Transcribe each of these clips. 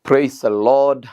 Praise the Lord.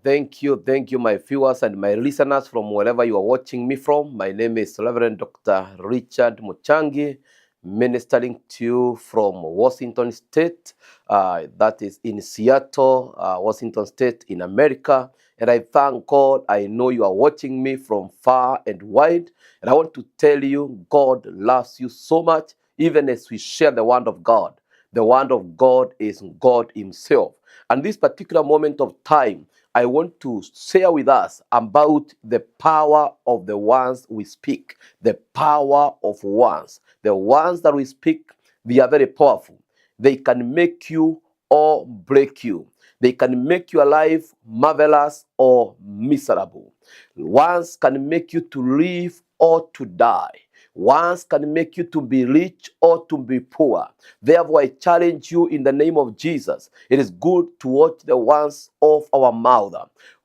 Thank you, my viewers and my listeners from wherever you are watching me from. My name is Rev.Dr. Richard Muchangi, ministering to you from Washington State, that is in Seattle, Washington State in America. And I thank God. I know you are watching me from far and wide. And I want to tell you, God loves you so much, even as we share the word of God. The word of God is God Himself. And this particular moment of time, I want to share with us about the power of the words we speak. The power of words. The words that we speak, they are very powerful. They can make you or break you. They can make your life marvelous or miserable. Words can make you to live or to die. Words can make you to be rich or to be poor. Therefore, I challenge you in the name of Jesus. It is good to watch the words of our mouth.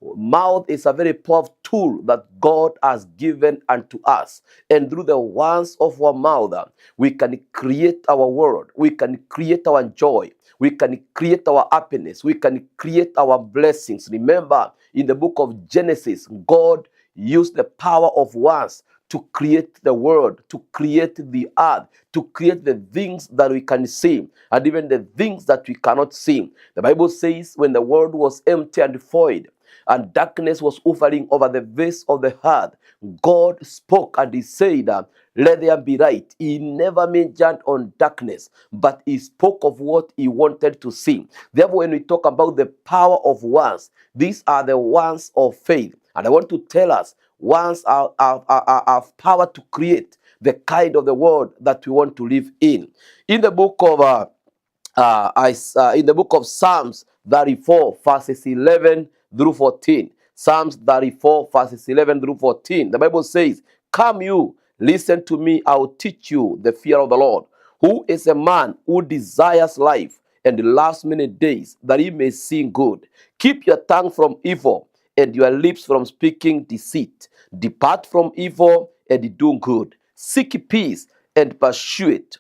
Mouth is a very powerful tool that God has given unto us. And through the words of our mouth, we can create our world. We can create our joy. We can create our happiness. We can create our blessings. Remember, in the book of Genesis, God used the power of words to create the world, to create the earth, to create the things that we can see, and even the things that we cannot see. The Bible says, when the world was empty and void, and darkness was hovering over the face of the earth, God spoke and He said, let there be light. He never mentioned on darkness, but He spoke of what He wanted to see. Therefore, when we talk about the power of words, these are the words of faith. And I want to tell us, words have power to create the kind of the world that we want to live in. In the book of in the book of Psalms 34, verses 11 through 14. Psalms 34, verses 11 through 14. The Bible says, come you, listen to me, I will teach you the fear of the Lord. Who is a man who desires life and loves many days, that he may see good? Keep your tongue from evil and your lips from speaking deceit. Depart from evil and do good. Seek peace and pursue it.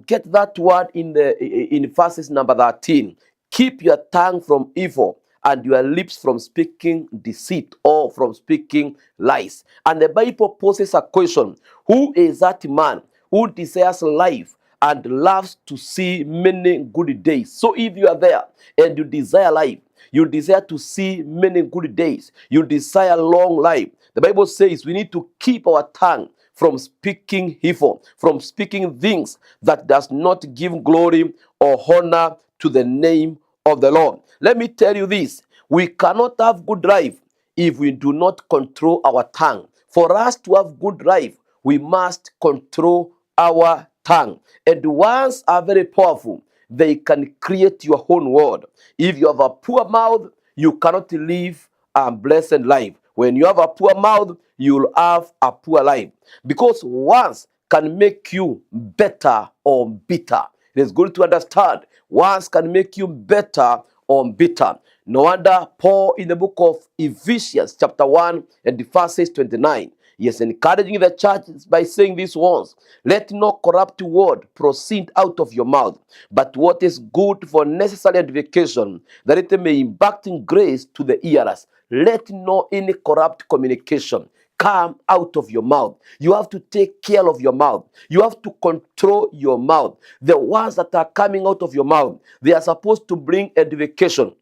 Get that word in verses number 13. Keep your tongue from evil and your lips from speaking deceit or from speaking lies. And the Bible poses a question: who is that man who desires life and loves to see many good days? So if you are there and you desire life, you desire to see many good days, you desire long life, the Bible says we need to keep our tongue from speaking evil, from speaking things that does not give glory or honor to the name of the Lord. Let me tell you this: we cannot have good life if we do not control our tongue. For us to have good life, we must control our tongue. And words are very powerful. They can create your own world. If you have a poor mouth, you cannot live a blessed life. When you have a poor mouth, you'll have a poor life. Because words can make you better or bitter. It is good to understand words can make you better or bitter. No wonder Paul in the book of Ephesians chapter 1 and the verses 29, he is encouraging the church by saying these words: let no corrupt word proceed out of your mouth, but what is good for necessary edification, that it may impact in grace to the hearers. Let no any corrupt communication come out of your mouth. You have to take care of your mouth. You have to control your mouth. The words that are coming out of your mouth, they are supposed to bring edification.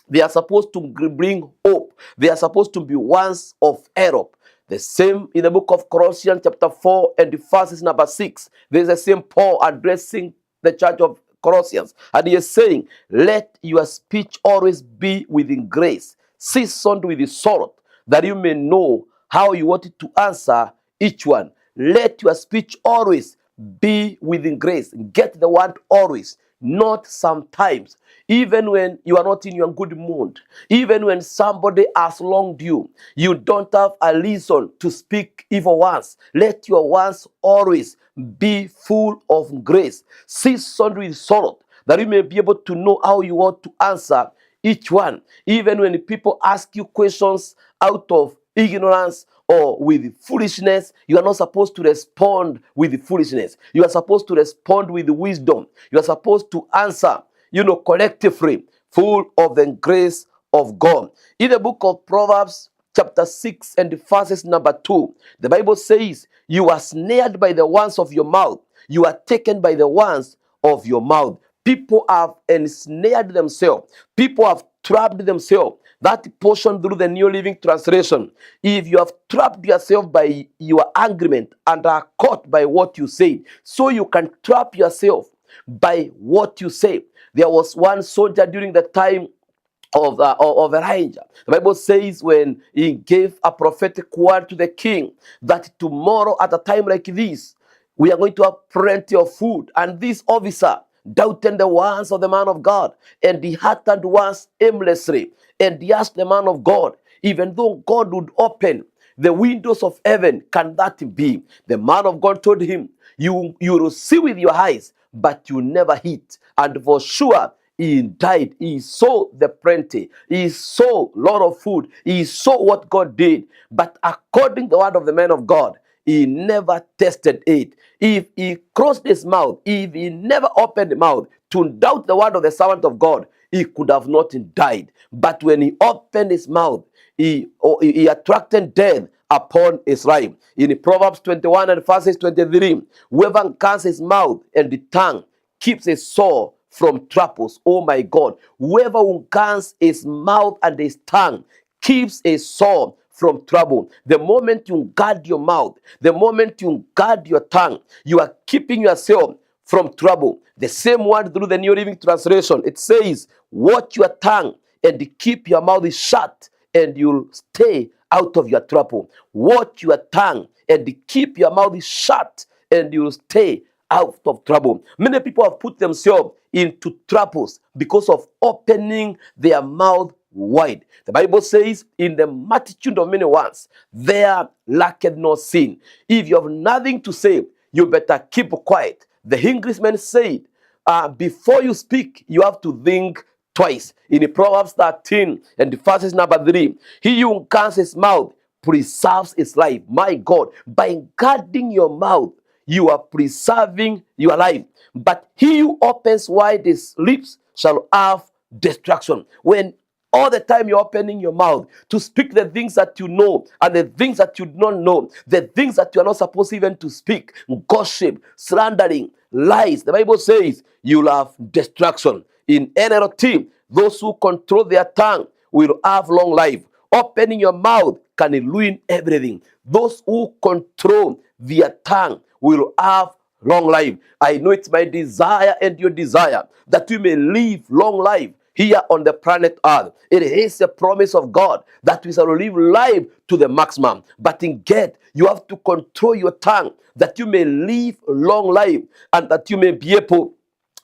They are supposed to bring hope. They are supposed to be words of help. The same in the book of Colossians chapter 4 and the verses number 6. There's the same Paul addressing the church of Colossians. And he is saying, let your speech always be within grace, seasoned with salt, that you may know how you wanted to answer each one. Let your speech always be within grace. Get the word always, not sometimes. Even when you are not in your good mood, even when somebody has wronged you, you don't have a reason to speak evil words. Let your words always be full of grace, seasoned with salt, that you may be able to know how you want to answer each one. Even when people ask you questions out of ignorance or with foolishness, you are not supposed to respond with foolishness. You are supposed to respond with wisdom. You are supposed to answer, collectively. full of the grace of God. In the book of Proverbs, chapter 6 and verses number 2, the Bible says, you are snared by the words of your mouth. You are taken by the words of your mouth. People have ensnared themselves. People have trapped themselves. That portion through the New Living Translation. If you have trapped yourself by your argument and are caught by what you say, so you can trap yourself by what you say. There was one soldier during the time of Elijah. The Bible says when he gave a prophetic word to the king that tomorrow at a time like this, we are going to have plenty of food. And this officer doubted the words of the man of God, and he uttered words aimlessly. And he asked the man of God, even though God would open the windows of heaven, can that be? The man of God told him, you will see with your eyes, but you never eat. And for sure, he died. He saw the plenty. He saw a lot of food. He saw what God did. But according to the word of the man of God, he never tasted it. If he closed his mouth, if he never opened the mouth to doubt the word of the servant of God, he could have not died. But when he opened his mouth, he attracted death upon his life. In Proverbs 21 and verses 23, whoever guards his mouth and the tongue keeps his soul from troubles. Oh my God. Whoever who guards his mouth and his tongue keeps his soul from trouble. The moment you guard your mouth, the moment you guard your tongue, you are keeping yourself from trouble. The same word through the New Living Translation, it says, watch your tongue and keep your mouth shut, and you'll stay out of your trouble. Watch your tongue and keep your mouth shut, and you'll stay out of trouble. Many people have put themselves into troubles because of opening their mouth wide. The Bible says, in the multitude of many words, there lacketh no sin. If you have nothing to say, you better keep quiet. The Englishman said, before you speak, you have to think twice. In Proverbs 13 and the verses number 3, he who guards his mouth preserves his life. My God, by guarding your mouth, you are preserving your life. But he who opens wide his lips shall have destruction. When all the time you're opening your mouth to speak the things that you know and the things that you don't know, the things that you are not supposed even to speak, gossip, slandering, lies, the Bible says you'll have destruction. In NLT, those who control their tongue will have long life. Opening your mouth can ruin everything. Those who control their tongue will have long life. I know it's my desire and your desire that we may live long life here on the planet Earth. It is a promise of God that we shall live life to the maximum. But in get, you have to control your tongue that you may live long life and that you may be able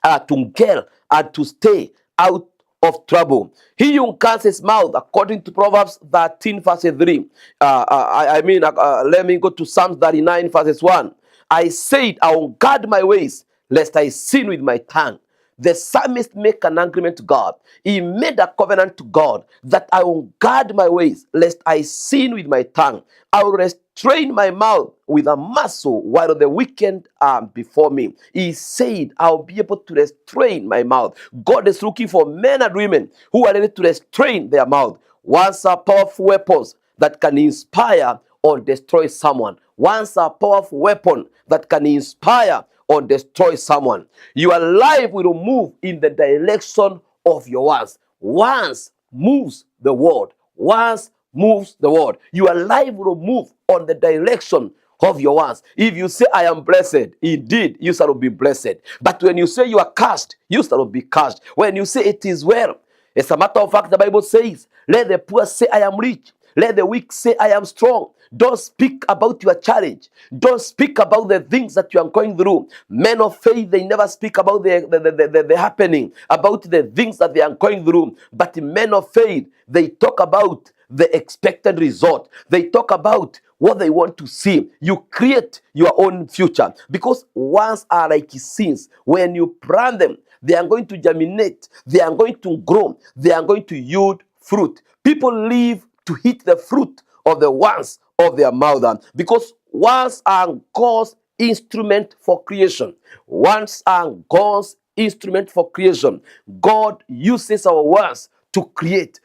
to get and to stay out of trouble. He who guards his mouth, according to Proverbs 13 verse 3. Let me go to Psalms 39 verses 1. I said, I will guard my ways, lest I sin with my tongue. The psalmist made an agreement to God. He made a covenant to God that I will guard my ways, lest I sin with my tongue. I will restrain my mouth with a muscle while the wicked are before me. He said, I'll be able to restrain my mouth. God is looking for men and women who are ready to restrain their mouth. Words are powerful weapons that can inspire or destroy someone. Words are a powerful weapon that can inspire or destroy someone. Your life will move in the direction of your words. Words moves the world. Words moves the world. Your life will move on the direction of your words. If you say, I am blessed, indeed, you shall be blessed. But when you say you are cursed, you shall be cursed. When you say it is well, as a matter of fact, the Bible says, let the poor say, I am rich. Let the weak say, I am strong. Don't speak about your challenge. Don't speak about the things that you are going through. Men of faith, they never speak about the happening, about the things that they are going through. But men of faith, they talk about the expected result. They talk about what they want to see. You create your own future. Because words are like seeds. When you plant them, they are going to germinate. They are going to grow. They are going to yield fruit. People live to eat the fruit of the words of their mouth, because words are God's instrument for creation. Words are God's instrument for creation. God uses our words to create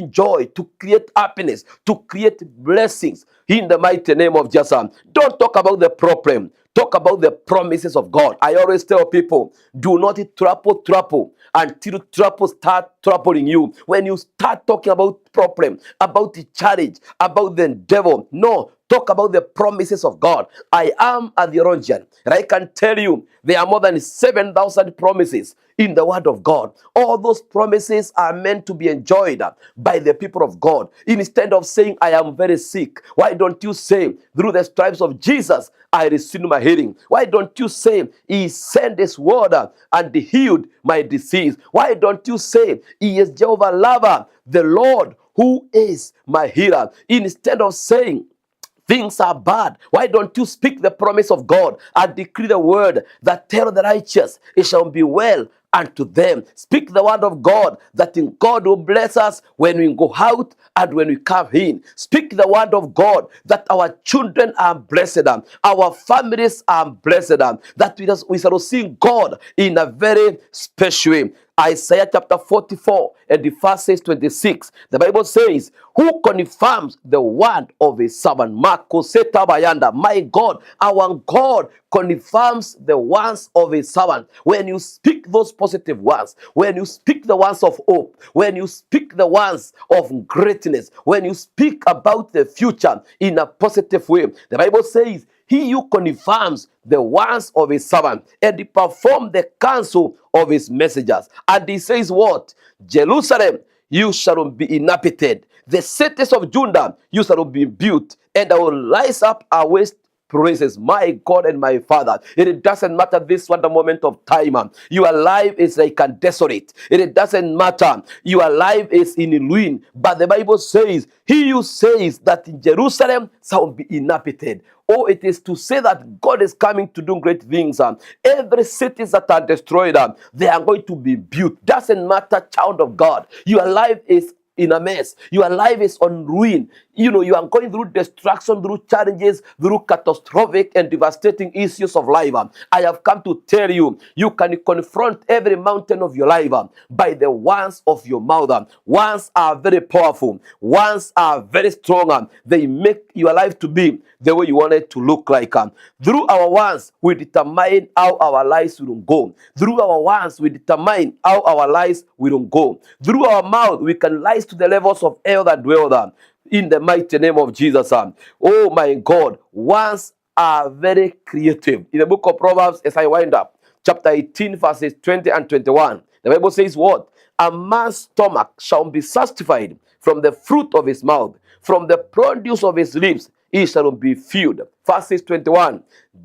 joy, to create happiness, to create blessings in the mighty name of Jesus. Don't talk about the problem. Talk about the promises of God. I always tell people, do not trouble until trouble start troubling you. When you start talking about problem, about the challenge, about the devil, no, talk about the promises of God. I am a theologian, and I can tell you there are more than 7,000 promises in the word of God. All those promises are meant to be enjoyed by the people of God. Instead of saying, I am very sick, why don't you say, through the stripes of Jesus, I received my healing? Why don't you say, He sent His word and healed my disease? Why don't you say, He is Jehovah Lover, the Lord who is my healer? Instead of saying, things are bad, why don't you speak the promise of God and decree the word that tell the righteous, it shall be well unto them? Speak the word of God that in God will bless us when we go out and when we come in. Speak the word of God that our children are blessed, our families are blessed, that we shall see God in a very special way. Isaiah chapter 44 and the verse says 26. The Bible says, who confirms the word of his servant? My God, our God confirms the words of his servant. When you speak those positive words, when you speak the words of hope, when you speak the words of greatness, when you speak about the future in a positive way, the Bible says, he who confirms the words of his servant, and he perform the counsel of his messengers. And he says what? Jerusalem, you shall be inhabited. The cities of Judah, you shall be built, and I will rise up a waste praises, my God and my Father. It doesn't matter this one the moment of time. Your life is like a desolate. It doesn't matter. Your life is in ruin. But the Bible says, he who says that in Jerusalem shall be inhabited. Oh, it is to say that God is coming to do great things. Every cities that are destroyed, they are going to be built. Doesn't matter, child of God. Your life is in a mess. Your life is on ruin. You are going through destruction, through challenges, through catastrophic and devastating issues of life. I have come to tell you, you can confront every mountain of your life by the words of your mouth. Words are very powerful. Words are very strong. They make your life to be the way you want it to look like. Through our words, we determine how our lives will go. Through our words, we determine how our lives will go. Through our mouth, we can rise to the levels of hell that dwell there. In the mighty name of Jesus. Oh my God, words are very creative. In the book of Proverbs, as I wind up, chapter 18, verses 20 and 21, the Bible says what? A man's stomach shall be satisfied from the fruit of his mouth, from the produce of his lips, he shall be filled. Verses 21,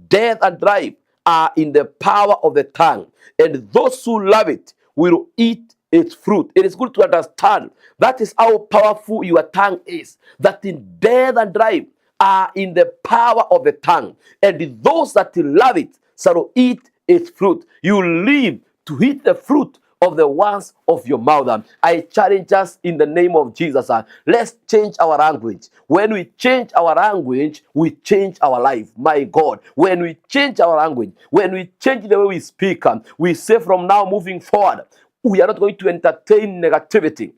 death and life are in the power of the tongue, and those who love it will eat its fruit. It is good to understand that is how powerful your tongue is. That in death and life are in the power of the tongue, and those that love it shall eat its fruit. You live to eat the fruit of the words of your mouth. I challenge us in the name of Jesus. Let's change our language. When we change our language, we change our life. My God, when we change our language, when we change the way we speak, we say from now moving forward, we are not going to entertain negativity.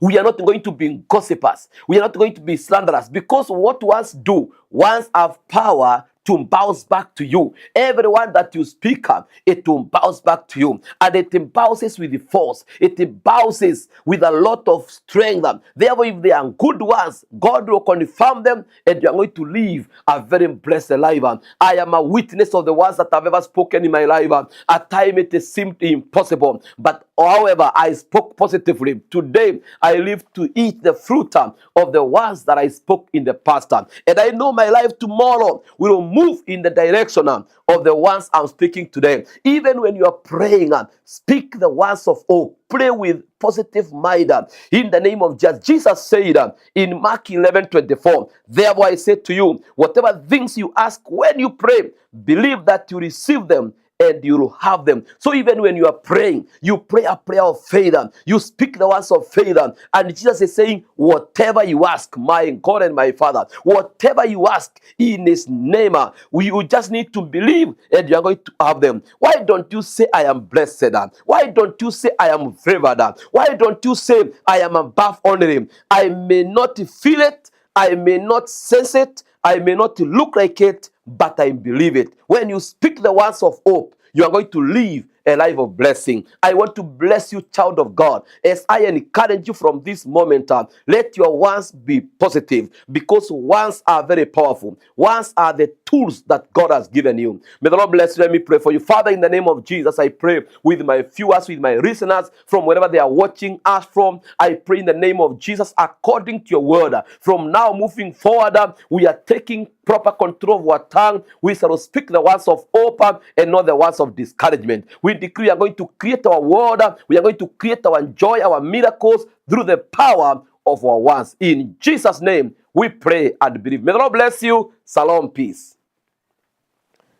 We are not going to be gossipers. We are not going to be slanderers. Because what words do, words have power to bounce back to you. Everyone that you speak of, it will bounce back to you. And it bounces with the force. It bounces with a lot of strength. Therefore, if they are good ones, God will confirm them and you are going to live a very blessed life. I am a witness of the words that I've ever spoken in my life. At times it seemed impossible. But however, I spoke positively. Today, I live to eat the fruit of the words that I spoke in the past. And I know my life tomorrow will move in the direction of the ones I'm speaking today. Even when you are praying, speak the words of hope. Pray with positive mind in the name of Jesus. Jesus said in Mark 11:24, therefore I say to you, whatever things you ask when you pray, believe that you receive them and you will have them. So even when you are praying, you pray a prayer of faith, you speak the words of faith, and Jesus is saying, whatever you ask, my God and my Father, whatever you ask in His name, you just need to believe and you are going to have them. Why don't you say, I am blessed? Why don't you say, I am favored? Why don't you say, I am above only? I may not feel it, I may not sense it, I may not look like it, but I believe it. When you speak the words of hope, you are going to live a life of blessing. I want to bless you, child of God, as I encourage you from this moment. Let your words be positive, because words are very powerful. Words are the tools that God has given you. May the Lord bless you. Let me pray for you. Father, in the name of Jesus, I pray with my viewers, with my listeners, from wherever they are watching us from. I pray in the name of Jesus, according to your word, from now moving forward, we are taking proper control of our tongue. We shall speak the words of hope and not the words of discouragement. We decree we are going to create our world. We are going to create our joy, our miracles through the power of our words. In Jesus' name, we pray and believe. May the Lord bless you. Shalom, peace.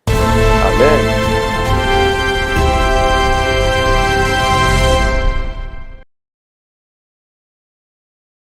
Amen.